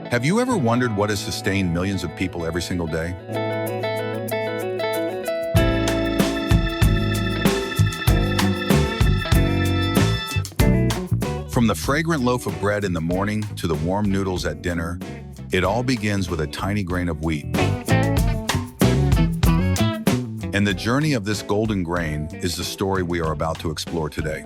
Have you ever wondered what has sustained millions of people every single day? From the fragrant loaf of bread in the morning to the warm noodles at dinner, it all begins with a tiny grain of wheat. And the journey of this golden grain is the story we are about to explore today.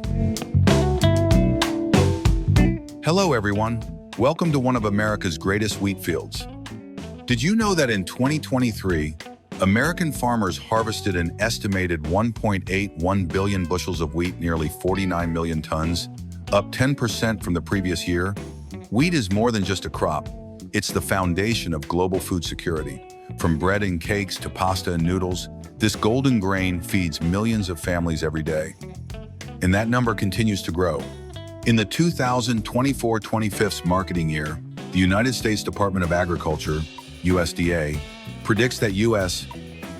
Hello, everyone. Welcome to one of America's greatest wheat fields. Did you know that in 2023, American farmers harvested an estimated 1.81 billion bushels of wheat, nearly 49 million tons, up 10% from the previous year? Wheat is more than just a crop. It's the foundation of global food security. From bread and cakes to pasta and noodles, this golden grain feeds millions of families every day. And that number continues to grow. In the 2024-25 marketing year, the United States Department of Agriculture, USDA, predicts that U.S.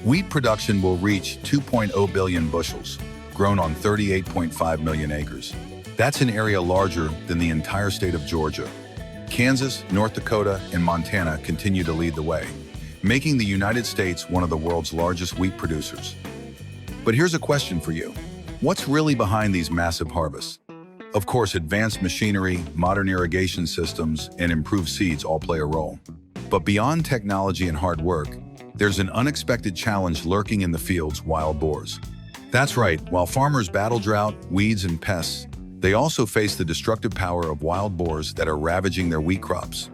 wheat production will reach 2.0 billion bushels, grown on 38.5 million acres. That's an area larger than the entire state of Georgia. Kansas, North Dakota, and Montana continue to lead the way, making the United States one of the world's largest wheat producers. But here's a question for you. What's really behind these massive harvests? Of course, advanced machinery, modern irrigation systems, and improved seeds all play a role. But beyond technology and hard work, there's an unexpected challenge lurking in the fields: wild boars. That's right, while farmers battle drought, weeds, and pests, they also face the destructive power of wild boars that are ravaging their wheat crops.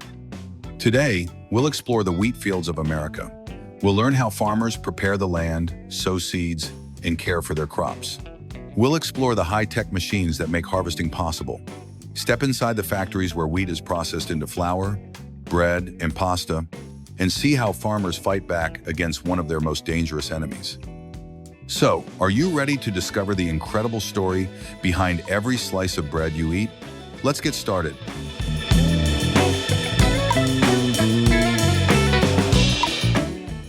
Today, we'll explore the wheat fields of America. We'll learn how farmers prepare the land, sow seeds, and care for their crops. We'll explore the high-tech machines that make harvesting possible. Step inside the factories where wheat is processed into flour, bread, and pasta, and see how farmers fight back against one of their most dangerous enemies. So, are you ready to discover the incredible story behind every slice of bread you eat? Let's get started.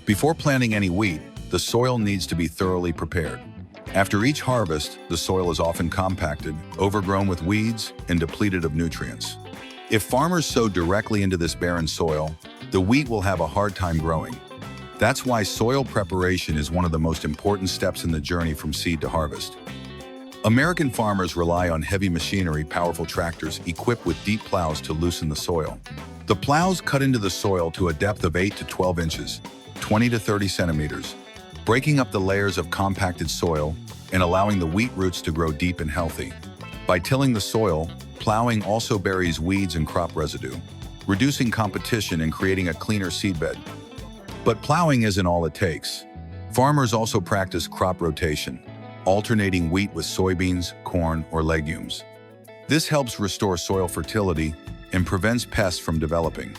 Before planting any wheat, the soil needs to be thoroughly prepared. After each harvest, the soil is often compacted, overgrown with weeds, and depleted of nutrients. If farmers sow directly into this barren soil, the wheat will have a hard time growing. That's why soil preparation is one of the most important steps in the journey from seed to harvest. American farmers rely on heavy machinery, powerful tractors equipped with deep plows to loosen the soil. The plows cut into the soil to a depth of 8 to 12 inches, 20 to 30 centimeters, breaking up the layers of compacted soil and allowing the wheat roots to grow deep and healthy. By tilling the soil, plowing also buries weeds and crop residue, reducing competition and creating a cleaner seedbed. But plowing isn't all it takes. Farmers also practice crop rotation, alternating wheat with soybeans, corn, or legumes. This helps restore soil fertility and prevents pests from developing.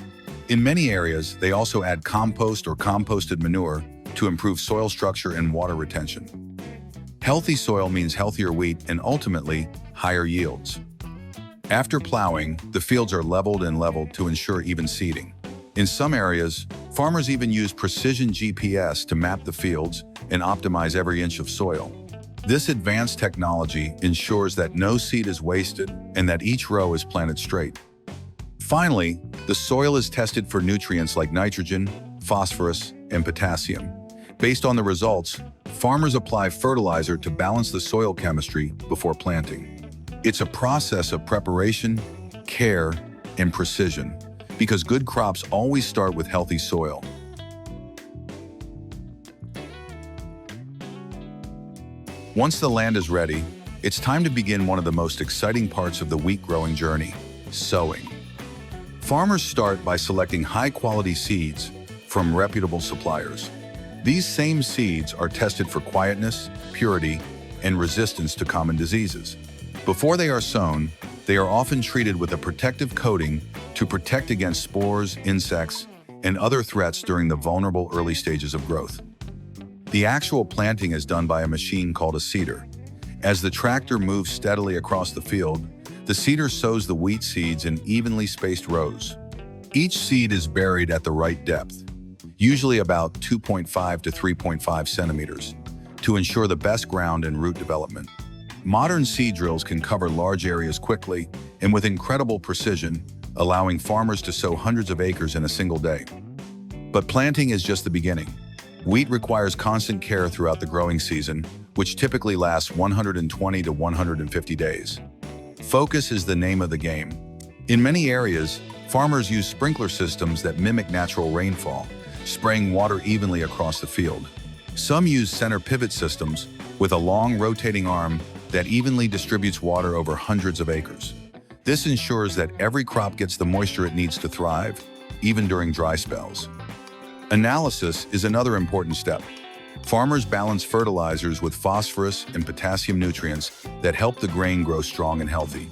In many areas, they also add compost or composted manure to improve soil structure and water retention. Healthy soil means healthier wheat and ultimately higher yields. After plowing, the fields are leveled to ensure even seeding. In some areas, farmers even use precision GPS to map the fields and optimize every inch of soil. This advanced technology ensures that no seed is wasted and that each row is planted straight. Finally, the soil is tested for nutrients like nitrogen, phosphorus, and potassium. Based on the results, farmers apply fertilizer to balance the soil chemistry before planting. It's a process of preparation, care, and precision, because good crops always start with healthy soil. Once the land is ready, it's time to begin one of the most exciting parts of the wheat growing journey: sowing. Farmers start by selecting high-quality seeds from reputable suppliers. These same seeds are tested for quietness, purity, and resistance to common diseases. Before they are sown, they are often treated with a protective coating to protect against spores, insects, and other threats during the vulnerable early stages of growth. The actual planting is done by a machine called a seeder. As the tractor moves steadily across the field, the seeder sows the wheat seeds in evenly spaced rows. Each seed is buried at the right depth, usually about 2.5 to 3.5 centimeters, to ensure the best ground and root development. Modern seed drills can cover large areas quickly and with incredible precision, allowing farmers to sow hundreds of acres in a single day. But planting is just the beginning. Wheat requires constant care throughout the growing season, which typically lasts 120 to 150 days. Focus is the name of the game. In many areas, farmers use sprinkler systems that mimic natural rainfall, spraying water evenly across the field. Some use center pivot systems with a long rotating arm that evenly distributes water over hundreds of acres. This ensures that every crop gets the moisture it needs to thrive, even during dry spells. Analysis is another important step. Farmers balance fertilizers with phosphorus and potassium nutrients that help the grain grow strong and healthy.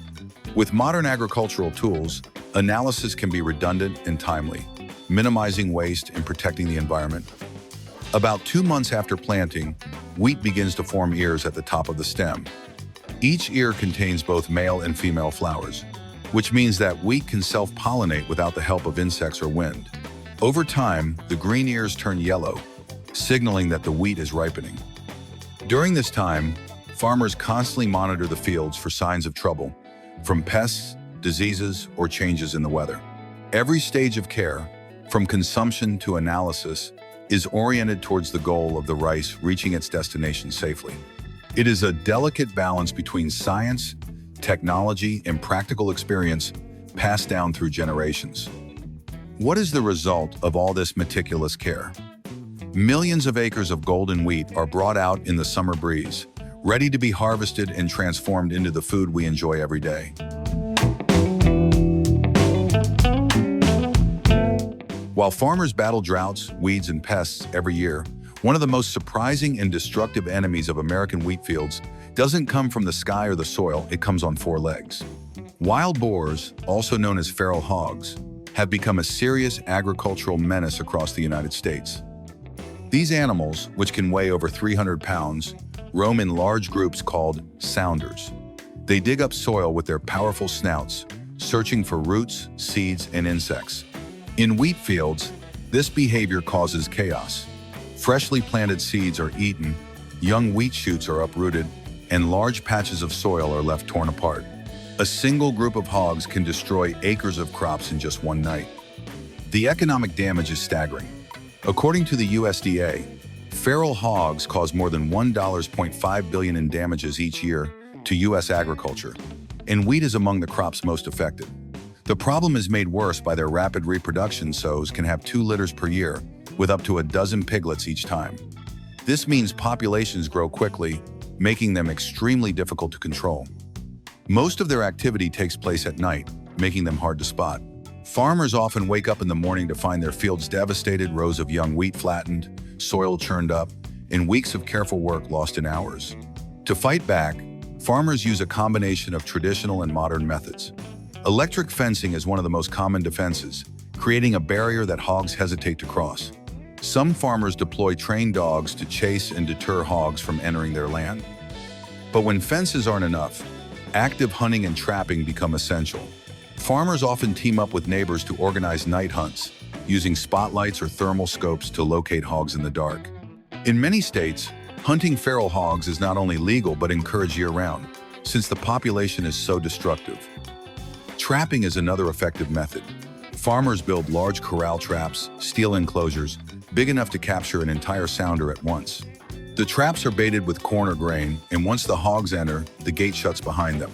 With modern agricultural tools, analysis can be redundant and timely, minimizing waste and protecting the environment. About 2 months after planting, wheat begins to form ears at the top of the stem. Each ear contains both male and female flowers, which means that wheat can self-pollinate without the help of insects or wind. Over time, the green ears turn yellow, signaling that the wheat is ripening. During this time, farmers constantly monitor the fields for signs of trouble, from pests, diseases, or changes in the weather. Every stage of care, from consumption to analysis, is oriented towards the goal of the rice reaching its destination safely. It is a delicate balance between science, technology, and practical experience passed down through generations. What is the result of all this meticulous care? Millions of acres of golden wheat are brought out in the summer breeze, ready to be harvested and transformed into the food we enjoy every day. While farmers battle droughts, weeds, and pests every year, one of the most surprising and destructive enemies of American wheat fields doesn't come from the sky or the soil, it comes on 4 legs. Wild boars, also known as feral hogs, have become a serious agricultural menace across the United States. These animals, which can weigh over 300 pounds, roam in large groups called sounders. They dig up soil with their powerful snouts, searching for roots, seeds, and insects. In wheat fields, this behavior causes chaos. Freshly planted seeds are eaten, young wheat shoots are uprooted, and large patches of soil are left torn apart. A single group of hogs can destroy acres of crops in just one night. The economic damage is staggering. According to the USDA, feral hogs cause more than $1.5 billion in damages each year to U.S. agriculture, and wheat is among the crops most affected. The problem is made worse by their rapid reproduction. Sows can have 2 litters per year, with up to a dozen piglets each time. This means populations grow quickly, making them extremely difficult to control. Most of their activity takes place at night, making them hard to spot. Farmers often wake up in the morning to find their fields devastated, rows of young wheat flattened, soil churned up, and weeks of careful work lost in hours. To fight back, farmers use a combination of traditional and modern methods. Electric fencing is one of the most common defenses, creating a barrier that hogs hesitate to cross. Some farmers deploy trained dogs to chase and deter hogs from entering their land. But when fences aren't enough, active hunting and trapping become essential. Farmers often team up with neighbors to organize night hunts, using spotlights or thermal scopes to locate hogs in the dark. In many states, hunting feral hogs is not only legal but encouraged year-round, since the population is so destructive. Trapping is another effective method. Farmers build large corral traps, steel enclosures, big enough to capture an entire sounder at once. The traps are baited with corn or grain, and once the hogs enter, the gate shuts behind them.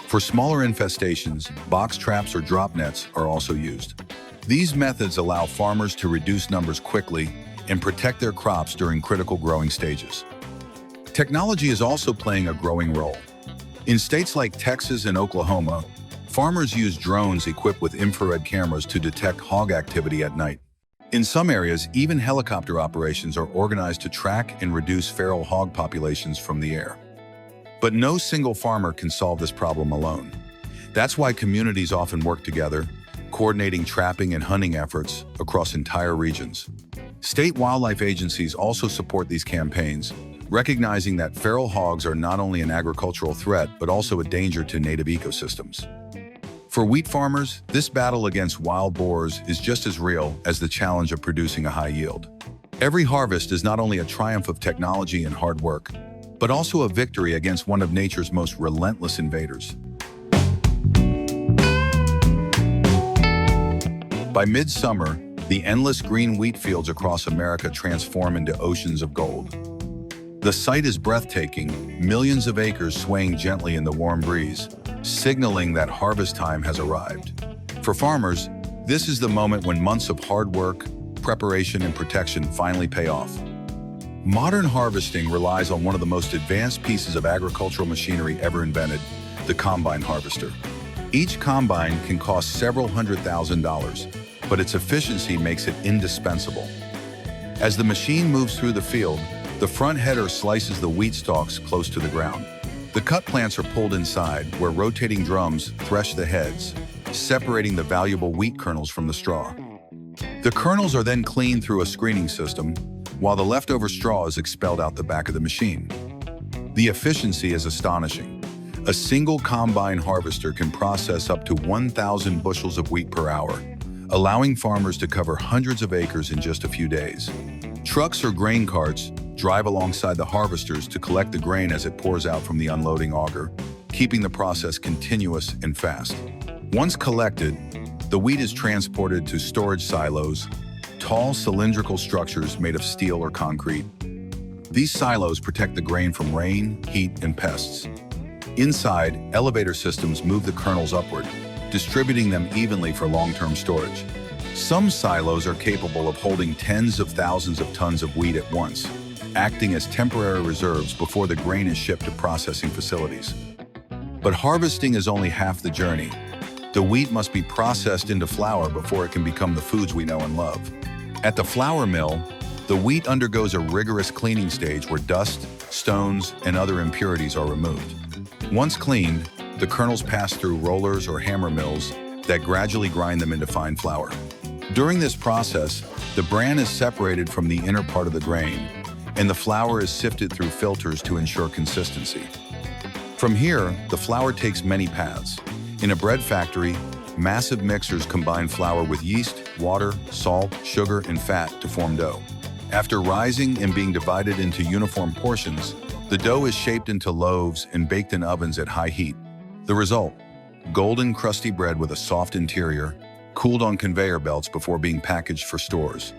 For smaller infestations, box traps or drop nets are also used. These methods allow farmers to reduce numbers quickly and protect their crops during critical growing stages. Technology is also playing a growing role. In states like Texas and Oklahoma, farmers use drones equipped with infrared cameras to detect hog activity at night. In some areas, even helicopter operations are organized to track and reduce feral hog populations from the air. But no single farmer can solve this problem alone. That's why communities often work together, coordinating trapping and hunting efforts across entire regions. State wildlife agencies also support these campaigns, recognizing that feral hogs are not only an agricultural threat, but also a danger to native ecosystems. For wheat farmers, this battle against wild boars is just as real as the challenge of producing a high yield. Every harvest is not only a triumph of technology and hard work, but also a victory against one of nature's most relentless invaders. By midsummer, the endless green wheat fields across America transform into oceans of gold. The sight is breathtaking, millions of acres swaying gently in the warm breeze, signaling that harvest time has arrived. For farmers, this is the moment when months of hard work, preparation, and protection finally pay off. Modern harvesting relies on one of the most advanced pieces of agricultural machinery ever invented, the combine harvester. Each combine can cost several $100,000, but its efficiency makes it indispensable. As the machine moves through the field, the front header slices the wheat stalks close to the ground. The cut plants are pulled inside, where rotating drums thresh the heads, separating the valuable wheat kernels from the straw. The kernels are then cleaned through a screening system, while the leftover straw is expelled out the back of the machine. The efficiency is astonishing. A single combine harvester can process up to 1,000 bushels of wheat per hour, allowing farmers to cover hundreds of acres in just a few days. Trucks or grain carts drive alongside the harvesters to collect the grain as it pours out from the unloading auger, keeping the process continuous and fast. Once collected, the wheat is transported to storage silos, tall cylindrical structures made of steel or concrete. These silos protect the grain from rain, heat, and pests. Inside, elevator systems move the kernels upward, distributing them evenly for long-term storage. Some silos are capable of holding tens of thousands of tons of wheat at once, acting as temporary reserves before the grain is shipped to processing facilities. But harvesting is only half the journey. The wheat must be processed into flour before it can become the foods we know and love. At the flour mill, the wheat undergoes a rigorous cleaning stage where dust, stones, and other impurities are removed. Once cleaned, the kernels pass through rollers or hammer mills that gradually grind them into fine flour. During this process, the bran is separated from the inner part of the grain, and the flour is sifted through filters to ensure consistency. From here, the flour takes many paths. In a bread factory, massive mixers combine flour with yeast, water, salt, sugar, and fat to form dough. After rising and being divided into uniform portions, the dough is shaped into loaves and baked in ovens at high heat. The result: golden, crusty bread with a soft interior, cooled on conveyor belts before being packaged for stores.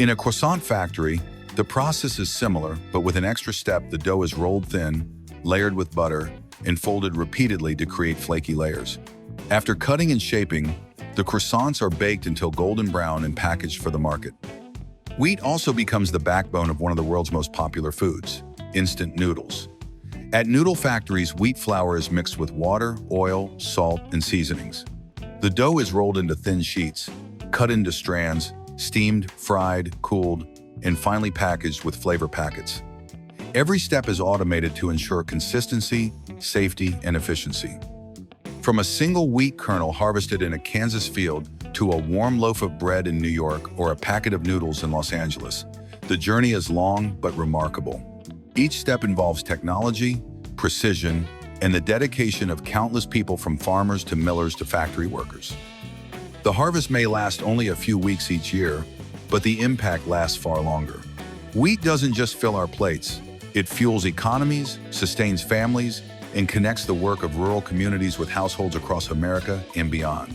In a croissant factory, the process is similar, but with an extra step. The dough is rolled thin, layered with butter, and folded repeatedly to create flaky layers. After cutting and shaping, the croissants are baked until golden brown and packaged for the market. Wheat also becomes the backbone of one of the world's most popular foods: instant noodles. At noodle factories, wheat flour is mixed with water, oil, salt, and seasonings. The dough is rolled into thin sheets, cut into strands, steamed, fried, cooled, and finally packaged with flavor packets. Every step is automated to ensure consistency, safety, and efficiency. From a single wheat kernel harvested in a Kansas field to a warm loaf of bread in New York or a packet of noodles in Los Angeles, the journey is long but remarkable. Each step involves technology, precision, and the dedication of countless people, from farmers to millers to factory workers. The harvest may last only a few weeks each year, but the impact lasts far longer. Wheat doesn't just fill our plates. It fuels economies, sustains families, and connects the work of rural communities with households across America and beyond.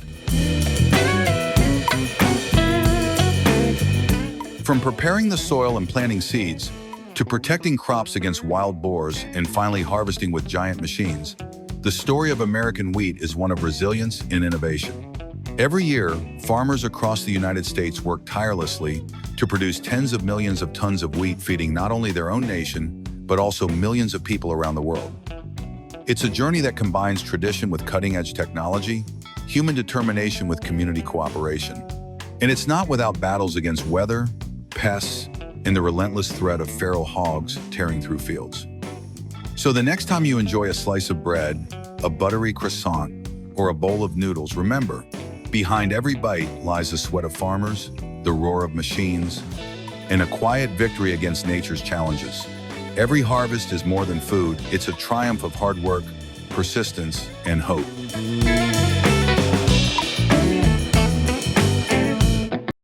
From preparing the soil and planting seeds, to protecting crops against wild boars and finally harvesting with giant machines, the story of American wheat is one of resilience and innovation. Every year, farmers across the United States work tirelessly to produce tens of millions of tons of wheat, feeding not only their own nation, but also millions of people around the world. It's a journey that combines tradition with cutting-edge technology, human determination with community cooperation. And it's not without battles against weather, pests, and the relentless threat of feral hogs tearing through fields. So the next time you enjoy a slice of bread, a buttery croissant, or a bowl of noodles, remember, behind every bite lies the sweat of farmers, the roar of machines, and a quiet victory against nature's challenges. Every harvest is more than food. It's a triumph of hard work, persistence, and hope.